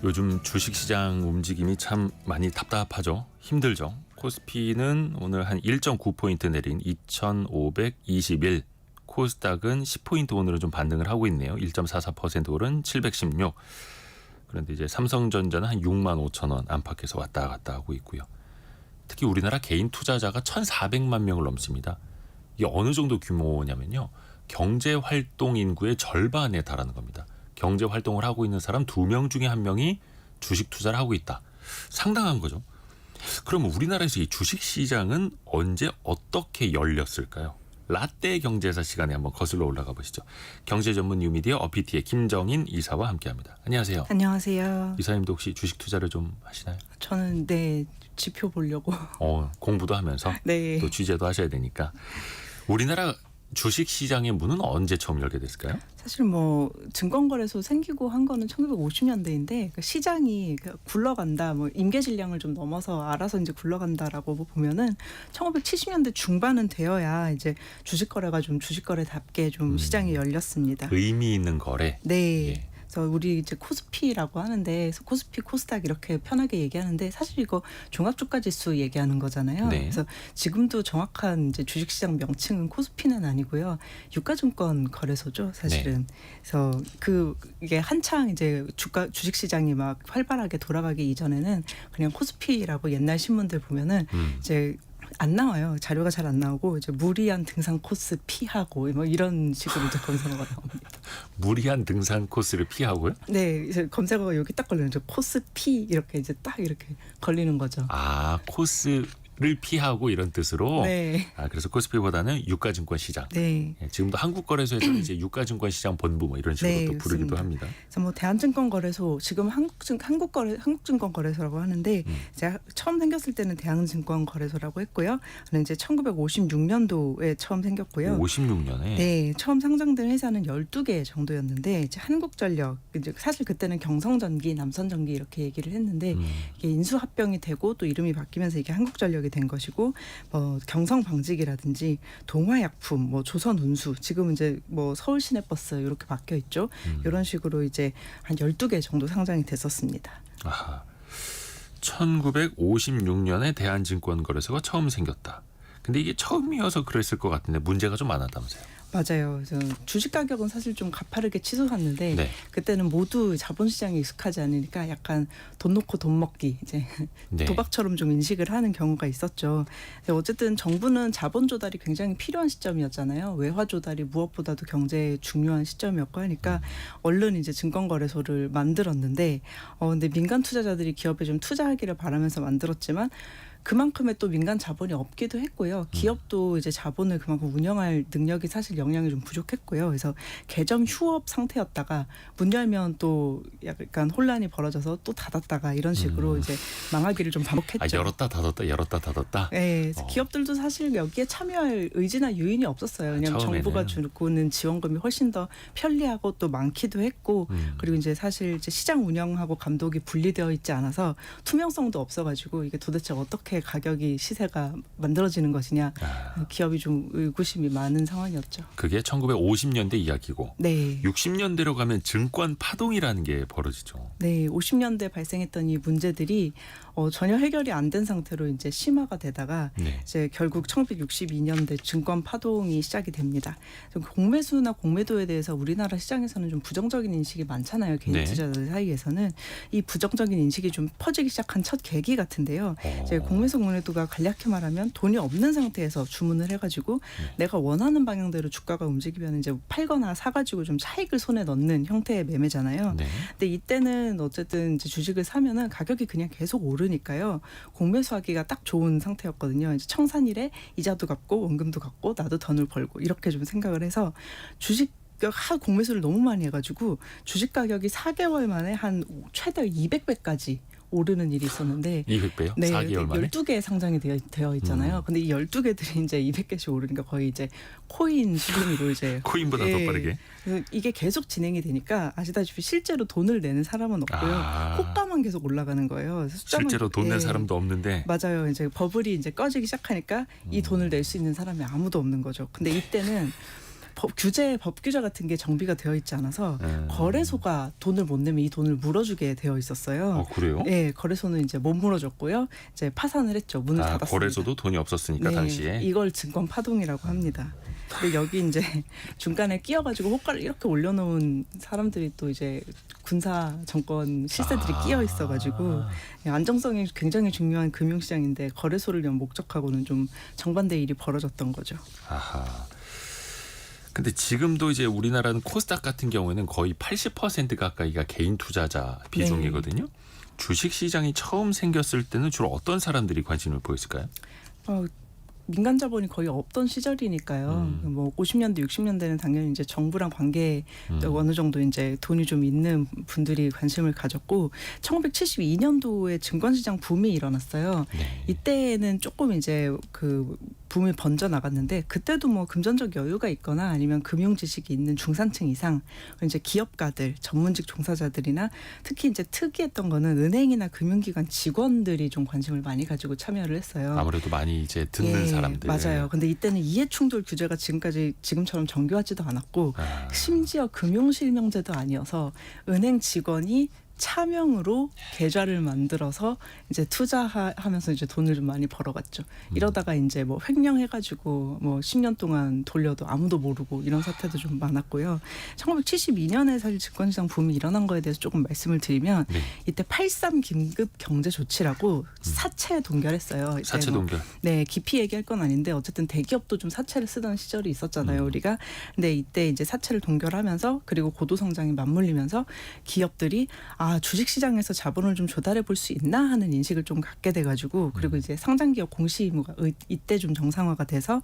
요즘 주식시장 움직임이 참 많이 답답하죠. 힘들죠. 코스피는 오늘 한 1.9포인트 내린 2521, 코스닥은 10포인트 오늘은 좀 반등을 하고 있네요. 1.44% 오른 716. 그런데 이제 삼성전자는 한 6만 5천 원 안팎에서 왔다 갔다 하고 있고요. 특히 우리나라 개인 투자자가 1,400만 명을 넘습니다. 이게 어느 정도 규모냐면요. 경제활동 인구의 절반에 달하는 겁니다. 경제활동을 하고 있는 사람 2명 중에 1명이 주식 투자를 하고 있다. 상당한 거죠. 그럼 우리나라에서 이 주식시장은 언제 어떻게 열렸을까요? 라떼 경제사 시간에 한번 거슬러 올라가 보시죠. 경제전문 뉴미디어 어피티의 김정인 이사와 함께합니다. 안녕하세요. 안녕하세요. 이사님도 혹시 주식 투자를 좀 하시나요? 저는 지표 보려고. 공부도 하면서 네. 또 취재도 하셔야 되니까. 우리나라 주식시장의 문은 언제 처음 열게 됐을까요? 사실 증권거래소 생기고 한 거는 1950년대인데 시장이 굴러간다, 임계질량을 좀 넘어서 알아서 이제 굴러간다라고 보면은 1970년대 중반은 되어야 이제 주식거래가 좀 주식거래답게 좀 시장이 열렸습니다. 의미 있는 거래. 네. 예. 그래서 우리 이제 코스피라고 하는데 코스피, 코스닥 이렇게 편하게 얘기하는데 사실 이거 종합주가지수 얘기하는 거잖아요. 네. 그래서 지금도 정확한 이제 주식시장 명칭은 코스피는 아니고요, 유가증권 거래소죠, 사실은. 네. 그래서 이게 한창 이제 주식시장이 막 활발하게 돌아가기 이전에는 그냥 코스피라고 옛날 신문들 보면은 이제 안 나와요. 자료가 잘 안 나오고 이제 무리한 등산 코스 피하고 이런 식으로 이제 검색어가 나옵니다. 무리한 등산 코스를 피하고요? 네, 이제 검색어가 여기 딱 걸리는 거죠. 코스 피 이렇게 이제 딱 이렇게 걸리는 거죠. 코스를 피하고 이런 뜻으로. 네. 그래서 코스피보다는 유가증권 시장. 네. 지금도 한국거래소에서는 이제 유가증권 시장 본부 이런 식으로 네, 또 부르기도 그렇습니다. 합니다. 그래서 대한증권거래소, 지금 한국증권거래소라고 하는데 제가 처음 생겼을 때는 대한증권거래소라고 했고요. 이제 1956년도에 처음 생겼고요. 56년에. 네, 처음 상장된 회사는 12개 정도였는데 이제 한국전력, 이제 사실 그때는 경성전기, 남선전기 이렇게 얘기를 했는데 이게 인수합병이 되고 또 이름이 바뀌면서 이게 한국전력이 된 경성방직이라든지 동화약품, 조선운수, 지금은 이제 서울시내버스 이렇게 바뀌어 있죠. 이런 식으로 이제 한 12개 정도 상장이 됐었습니다. 1956년에 대한증권거래소가 처음 생겼다. 근데 이게 처음이어서 그랬을 것 같은데 문제가 좀 많았다면서요? 맞아요. 그래서 주식 가격은 사실 좀 가파르게 치솟았는데 네. 그때는 모두 자본시장에 익숙하지 않으니까 약간 돈 놓고 돈 먹기, 이제 네. 도박처럼 좀 인식을 하는 경우가 있었죠. 어쨌든 정부는 자본 조달이 굉장히 필요한 시점이었잖아요. 외화 조달이 무엇보다도 경제에 중요한 시점이었고 하니까 얼른 이제 증권거래소를 만들었는데 근데 민간 투자자들이 기업에 좀 투자하기를 바라면서 만들었지만 그만큼의 또 민간 자본이 없기도 했고요. 기업도 이제 자본을 그만큼 운영할 능력이 사실 역량이 좀 부족했고요. 그래서 개점 휴업 상태였다가 문 열면 또 약간 혼란이 벌어져서 또 닫았다가 이런 식으로 이제 망하기를 좀 반복했죠. 열었다 닫았다 열었다 닫았다. 네, 그래서 기업들도 사실 여기에 참여할 의지나 유인이 없었어요. 왜냐하면 정부가 주고는 지원금이 훨씬 더 편리하고 또 많기도 했고 그리고 이제 사실 이제 시장 운영하고 감독이 분리되어 있지 않아서 투명성도 없어가지고 이게 도대체 어떻게 가격이 시세가 만들어지는 것이냐, 기업이 좀 의구심이 많은 상황이었죠. 그게 1950년대 이야기고. 네. 60년대로 가면 증권 파동이라는 게 벌어지죠. 네, 50년대 발생했던 이 문제들이 전혀 해결이 안 된 상태로 이제 심화가 되다가 이제 결국 1962년대 증권 파동이 시작이 됩니다. 공매수나 공매도에 대해서 우리나라 시장에서는 좀 부정적인 인식이 많잖아요. 개인 투자자들 사이에서는. 이 부정적인 인식이 좀 퍼지기 시작한 첫 계기 같은데요. 이제 공매수 공매도가 간략히 말하면 돈이 없는 상태에서 주문을 해가지고 내가 원하는 방향대로 주가가 움직이면 이제 팔거나 사가지고 좀 차익을 손에 넣는 형태의 매매잖아요. 근데 이때는 어쨌든 이제 주식을 사면은 가격이 그냥 계속 오르니까요. 공매수하기가 딱 좋은 상태였거든요. 이제 청산일에 이자도 갚고 원금도 갚고 나도 돈을 벌고 이렇게 좀 생각을 해서 공매수를 너무 많이 해가지고 주식 가격이 4개월 만에 한 최대 200배까지 오르는 일이 있었는데 200배요? 네, 4개월 만에? 12개 상장이 되어 있잖아요. 근데 이 12개들이 이제 200개씩 오르니까 거의 이제 코인 수준으로 이제 코인보다 더 빠르게. 그래서 이게 계속 진행이 되니까 아시다시피 실제로 돈을 내는 사람은 없고요. 호가만 계속 올라가는 거예요. 실제로 돈 낸 사람도 없는데. 맞아요. 이제 버블이 이제 꺼지기 시작하니까 이 돈을 낼 수 있는 사람이 아무도 없는 거죠. 근데 이때는 법 규제 같은 게 정비가 되어 있지 않아서 거래소가 돈을 못 내면 이 돈을 물어주게 되어 있었어요. 그래요? 네, 거래소는 이제 못 물어줬고요. 이제 파산을 했죠. 문을 닫았습니다. 거래소도 돈이 없었으니까 네, 당시에. 이걸 증권 파동이라고 합니다. 근데 여기 이제 중간에 끼어가지고 호가를 이렇게 올려놓은 사람들이 또 이제 군사 정권 실세들이 끼어 있어가지고 안정성이 굉장히 중요한 금융시장인데 거래소를 위한 목적하고는 좀 정반대 일이 벌어졌던 거죠. 아하. 근데 지금도 이제 우리나라는 코스닥 같은 경우에는 거의 80% 가까이가 개인 투자자 비중이거든요. 네. 주식 시장이 처음 생겼을 때는 주로 어떤 사람들이 관심을 보였을까요? 민간 자본이 거의 없던 시절이니까요. 뭐 50년대, 60년대는 당연히 이제 정부랑 관계 어느 정도 이제 돈이 좀 있는 분들이 관심을 가졌고 1972년도에 증권시장 붐이 일어났어요. 네. 이때는 조금 이제 그 붐이 번져 나갔는데 그때도 뭐 금전적 여유가 있거나 아니면 금융 지식이 있는 중산층 이상 이제 기업가들, 전문직 종사자들이나 특히 이제 특이했던 거는 은행이나 금융기관 직원들이 좀 관심을 많이 가지고 참여를 했어요. 아무래도 많이 이제 듣는 사람들. 맞아요. 근데 이때는 이해충돌 규제가 지금처럼 정교하지도 않았고 심지어 금융실명제도 아니어서 은행 직원이 차명으로 계좌를 만들어서 이제 투자하면서 이제 돈을 좀 많이 벌어갔죠. 이러다가 이제 뭐 횡령해가지고 뭐 10년 동안 돌려도 아무도 모르고 이런 사태도 좀 많았고요. 1972년에 사실 증권시장 붐이 일어난 거에 대해서 조금 말씀을 드리면 이때 8.3 긴급 경제 조치라고 사채 동결했어요. 사채 동결. 네, 깊이 얘기할 건 아닌데 어쨌든 대기업도 좀 사채를 쓰던 시절이 있었잖아요, 우리가. 근데 이때 이제 사채를 동결하면서 그리고 고도 성장이 맞물리면서 기업들이 주식시장에서 자본을 좀 조달해 볼 수 있나 하는 인식을 좀 갖게 돼가지고 그리고 이제 상장기업 공시 의무가 이때 좀 정상화가 돼서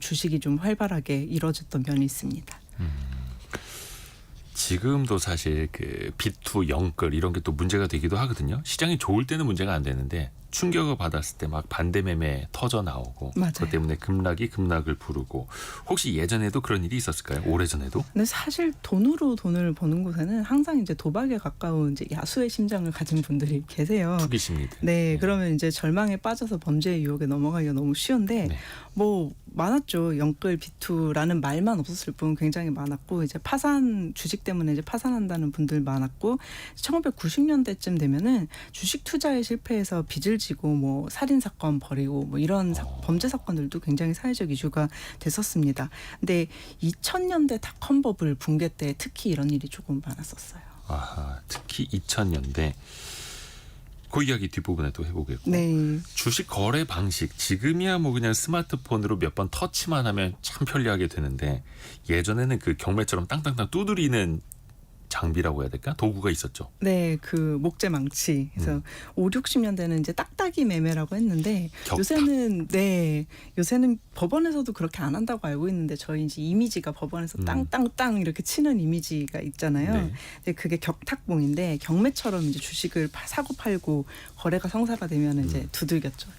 주식이 좀 활발하게 이루어졌던 면이 있습니다. 지금도 사실 그 비투 영끌 이런 게 또 문제가 되기도 하거든요. 시장이 좋을 때는 문제가 안 되는데 충격을 받았을 때 막 반대 매매 터져 나오고 맞아요. 그것 때문에 급락을 부르고 혹시 예전에도 그런 일이 있었을까요? 오래전에도? 근데 사실 돈으로 돈을 버는 곳에는 항상 이제 도박에 가까운 이제 야수의 심장을 가진 분들이 계세요. 투기심리들. 네, 그러면 이제 절망에 빠져서 범죄의 유혹에 넘어가기가 너무 쉬운데 뭐 많았죠. 영끌 비투라는 말만 없었을 뿐 굉장히 많았고 이제 주식 때문에 이제 파산한다는 분들 많았고 1990년대쯤 되면은 주식 투자에 실패해서 빚을 지고 뭐 살인 사건 벌이고 뭐 이런 범죄 사건들도 굉장히 사회적 이슈가 됐었습니다. 근데 2000년대 닷컴 버블 붕괴 때 특히 이런 일이 조금 많았었어요. 특히 2000년대. 그 이야기 뒷부분에 또 해보겠고. 네. 주식 거래 방식 지금이야 뭐 그냥 스마트폰으로 몇 번 터치만 하면 참 편리하게 되는데 예전에는 그 경매처럼 땅땅땅 두드리는 장비라고 해야 될까? 도구가 있었죠. 네, 그 목재 망치. 그래서 5, 60년대는 이제 딱딱이 매매라고 했는데 요새는 법원에서도 그렇게 안 한다고 알고 있는데 저희 이제 이미지가 법원에서 땅땅땅 이렇게 치는 이미지가 있잖아요. 근데 그게 격탁봉인데 경매처럼 이제 주식을 사고 팔고 거래가 성사가 되면 이제 두들겼죠.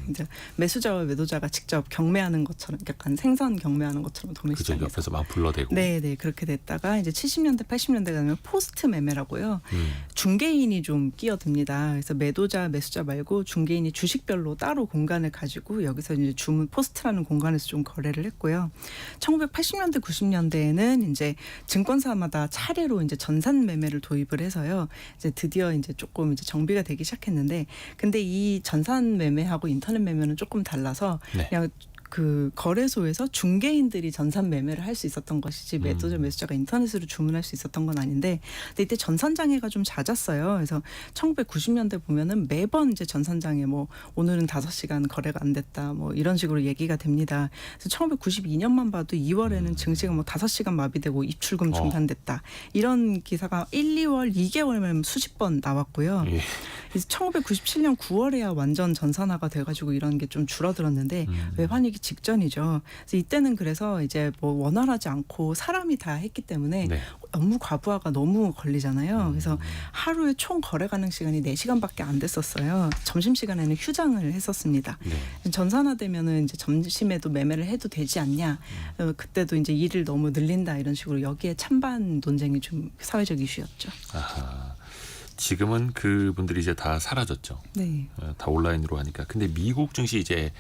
이제 매수자와 매도자가 직접 경매하는 것처럼 약간 생선 경매하는 것처럼 도매시장에서. 그죠, 옆에서 막 불러대고. 네, 그렇게 됐다가 이제 70년대, 80년대 가면 포스트 매매라고요. 중개인이 좀 끼어듭니다. 그래서 매도자, 매수자 말고 중개인이 주식별로 따로 공간을 가지고 여기서 이제 포스트라는 공간에서 좀 거래를 했고요. 1980년대, 90년대에는 이제 증권사마다 차례로 이제 전산 매매를 도입을 해서요. 이제 드디어 이제 조금 이제 정비가 되기 시작했는데, 근데 이 전산 매매하고 인터넷 매매는 조금 달라서 그냥 그 거래소에서 중개인들이 전산 매매를 할 수 있었던 것이지 매도자 매수자가 인터넷으로 주문할 수 있었던 건 아닌데 근데 이때 전산장애가 좀 잦았어요. 그래서 1990년대 보면은 매번 이제 전산장애 뭐 오늘은 5시간 거래가 안 됐다 뭐 이런 식으로 얘기가 됩니다. 그래서 1992년만 봐도 2월에는 증시가 뭐 5시간 마비되고 입출금 중단됐다. 이런 기사가 1, 2월, 2개월만 수십 번 나왔고요. 그래서 1997년 9월에야 완전 전산화가 돼가지고 이런 게 좀 줄어들었는데 외환위기 직전이죠. 그래서 이때는 그래서 이제 뭐 원활하지 않고 사람이 다 했기 때문에 업무 과부하가 너무 걸리잖아요. 그래서 하루에 총 거래 가능 시간이 4시간밖에 안 됐었어요. 점심시간에는 휴장을 했었습니다. 전산화되면은 이제 점심에도 매매를 해도 되지 않냐. 그때도 이제 일을 너무 늘린다 이런 식으로 여기에 찬반 논쟁이 좀 사회적 이슈였죠. 지금은 그분들이 이제 다 사라졌죠. 네. 다 온라인으로 하니까. 근데 미국 증시 이제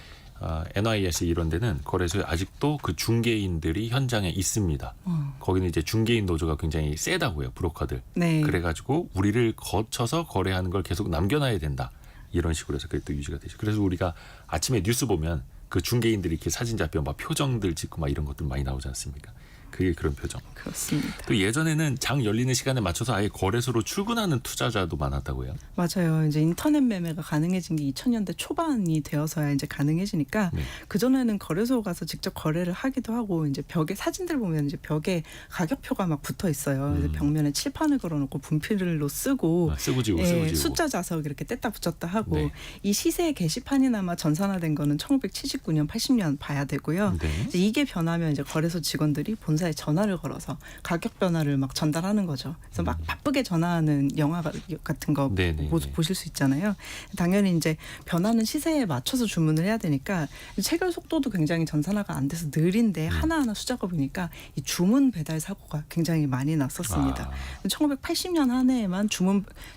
NYS 이런 데는 거래소에 아직도 그 중개인들이 현장에 있습니다. 거기는 이제 중개인 노조가 굉장히 세다고요, 브로커들. 네. 그래가지고 우리를 거쳐서 거래하는 걸 계속 남겨놔야 된다. 이런 식으로 해서 그게 또 유지가 되죠. 그래서 우리가 아침에 뉴스 보면 그 중개인들이 이렇게 사진 잡혀 막 표정들 짓고 막 이런 것들 많이 나오지 않습니까? 그게 그런 표정. 그렇습니다. 또 예전에는 장 열리는 시간에 맞춰서 아예 거래소로 출근하는 투자자도 많았다고요. 맞아요. 이제 인터넷 매매가 가능해진 게 2000년대 초반이 되어서야 이제 가능해지니까 네. 그 전에는 거래소 가서 직접 거래를 하기도 하고 이제 벽에 사진들 보면 이제 벽에 가격표가 막 붙어 있어요. 그래서 벽면에 칠판을 걸어놓고 분필로 쓰고 쓰고 지고 예, 쓰고 지고. 숫자 자석 이렇게 뗐다 붙였다 하고 네. 이 시세 게시판이나마 전산화된 거는 1979년, 80년 봐야 되고요. 네. 이제 이게 변하면 이제 거래소 직원들이 본사에 전화를 걸어서 가격 변화를 막 전달하는 거죠. 그래서 막 바쁘게 전화하는 영화 같은 거 네네. 보실 수 있잖아요. 당연히 이제 변하는 시세에 맞춰서 주문을 해야 되니까 체결 속도도 굉장히 전산화가 안 돼서 느린데 하나하나 수작업이니까 이 주문 배달 사고가 굉장히 많이 났었습니다. 1980년 한 해에만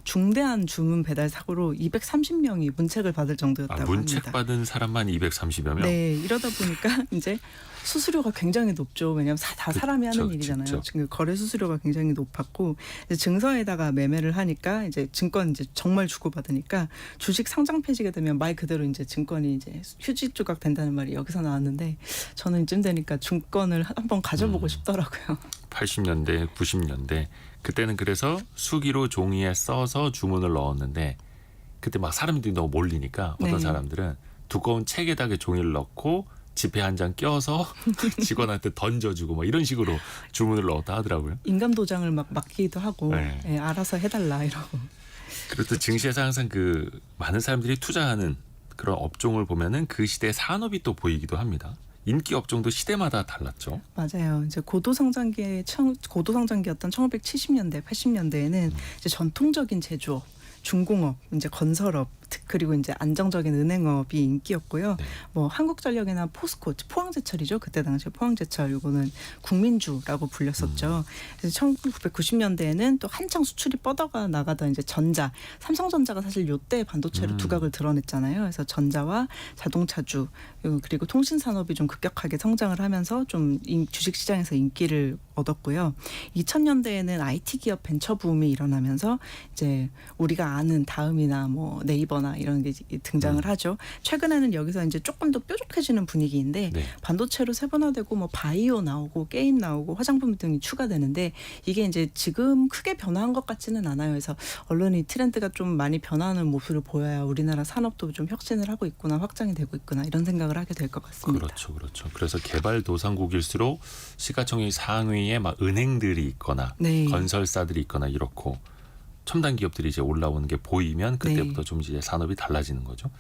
중대한 주문 배달 사고로 230명이 문책을 받을 정도였다고 문책 합니다. 받은 사람만 230여 명. 네, 이러다 보니까 이제 수수료가 굉장히 높죠. 왜냐하면 다 사람이 하는 그쵸, 일이잖아요. 그쵸. 지금 거래 수수료가 굉장히 높았고 이제 증서에다가 매매를 하니까 이제 증권 이제 정말 주고받으니까 주식 상장 폐지가 되면 말 그대로 이제 증권이 이제 휴지 조각 된다는 말이 여기서 나왔는데 저는 이쯤 되니까 증권을 한번 가져보고 싶더라고요. 80년대, 90년대 그때는 그래서 수기로 종이에 써서 주문을 넣었는데 그때 막 사람들이 너무 몰리니까 어떤 네. 사람들은 두꺼운 책에다가 종이를 넣고 지폐 한 장 껴서 직원한테 던져주고 뭐 이런 식으로 주문을 넣었다 하더라고요. 인감 도장을 막 맡기도 하고 네. 예, 알아서 해달라 이러고. 그리고 또 증시에서 항상 그 많은 사람들이 투자하는 그런 업종을 보면은 그 시대 산업이 또 보이기도 합니다. 인기 업종도 시대마다 달랐죠. 맞아요. 이제 고도 성장기였던 1970년대, 80년대에는 이제 전통적인 제조업, 중공업, 이제 건설업, 그리고 이제 안정적인 은행업이 인기였고요. 네. 뭐 한국전력이나 포스코, 포항제철이죠. 그때 당시에 포항제철 이거는 국민주라고 불렸었죠. 그래서 1990년대에는 또 한창 수출이 뻗어가 나가던 이제 전자, 삼성전자가 사실 요때 반도체로 두각을 드러냈잖아요. 그래서 전자와 자동차주 그리고 통신산업이 좀 급격하게 성장을 하면서 좀 주식시장에서 인기를 얻었고요. 2000년대에는 IT 기업 벤처 붐이 일어나면서 이제 우리가 아는 다음이나 뭐 네이버나 이런 게 등장을 하죠. 최근에는 여기서 이제 조금 더 뾰족해지는 분위기인데 네. 반도체로 세분화되고 뭐 바이오 나오고 게임 나오고 화장품 등이 추가되는데 이게 이제 지금 크게 변화한 것 같지는 않아요. 그래서 언론이 트렌드가 좀 많이 변하는 모습을 보여야 우리나라 산업도 좀 혁신을 하고 있구나, 확장이 되고 있구나 이런 생각을 하게 될 것 같습니다. 그렇죠, 그렇죠. 그래서 개발도상국일수록 시가총액 상위에 막 은행들이 있거나 네. 건설사들이 있거나 이렇고 첨단 기업들이 이제 올라오는 게 보이면 그때부터 네. 좀 이제 산업이 달라지는 거죠.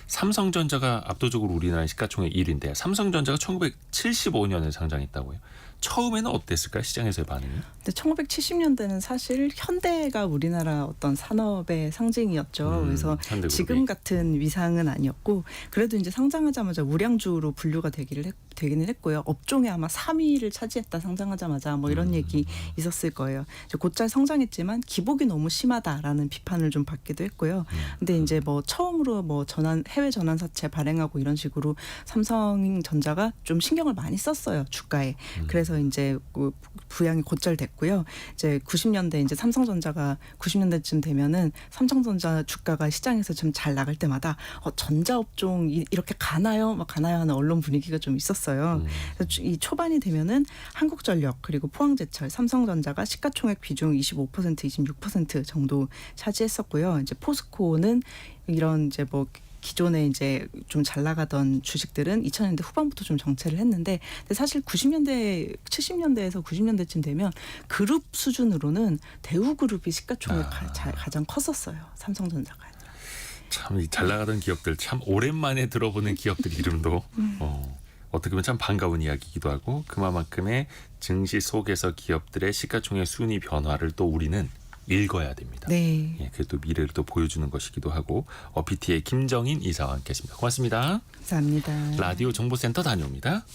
삼성전자가 압도적으로 우리나라 시가총액 1위인데 삼성전자가 1975년에 상장했다고요. 처음에는 어땠을까요? 시장에서의 반응이? 근데 1970년대는 사실 현대가 우리나라 어떤 산업의 상징이었죠. 그래서 현대그룹이. 지금 같은 위상은 아니었고 그래도 이제 상장하자마자 우량주로 분류가 되기는 했고요. 업종에 아마 3위를 차지했다 상장하자마자 뭐 이런 얘기 있었을 거예요. 이제 곧잘 성장했지만 기복이 너무 심하다라는 비판을 좀 받기도 했고요. 근데 이제 뭐 처음으로 뭐 해외 전환사채 발행하고 이런 식으로 삼성전자가 좀 신경을 많이 썼어요. 주가에. 그래서 이제 부양이 곧잘 됐고요. 이제 90년대 이제 삼성전자가 90년대쯤 되면은 삼성전자 주가가 시장에서 좀 잘 나갈 때마다 전자업종 이렇게 가나요? 막 가나요 하는 언론 분위기가 좀 있었어요. 그래서 이 초반이 되면은 한국전력 그리고 포항제철, 삼성전자가 시가총액 비중 25%, 26% 정도 차지했었고요. 이제 포스코는 이런 이제 뭐 기존에 이제 좀 잘 나가던 주식들은 2000년대 후반부터 좀 정체를 했는데 근데 사실 90년대, 70년대에서 90년대쯤 되면 그룹 수준으로는 대우그룹이 시가총액 가장 컸었어요. 삼성전자가. 참 잘 나가던 기업들 참 오랜만에 들어보는 기업들 이름도 어떻게 보면 참 반가운 이야기이기도 하고 그만큼의 증시 속에서 기업들의 시가총액 순위 변화를 또 우리는 읽어야 됩니다. 네. 예, 그게 또 미래를 또 보여주는 것이기도 하고 PT의 김정인 이사와 함께했습니다. 고맙습니다. 감사합니다. 라디오 정보센터 다녀옵니다.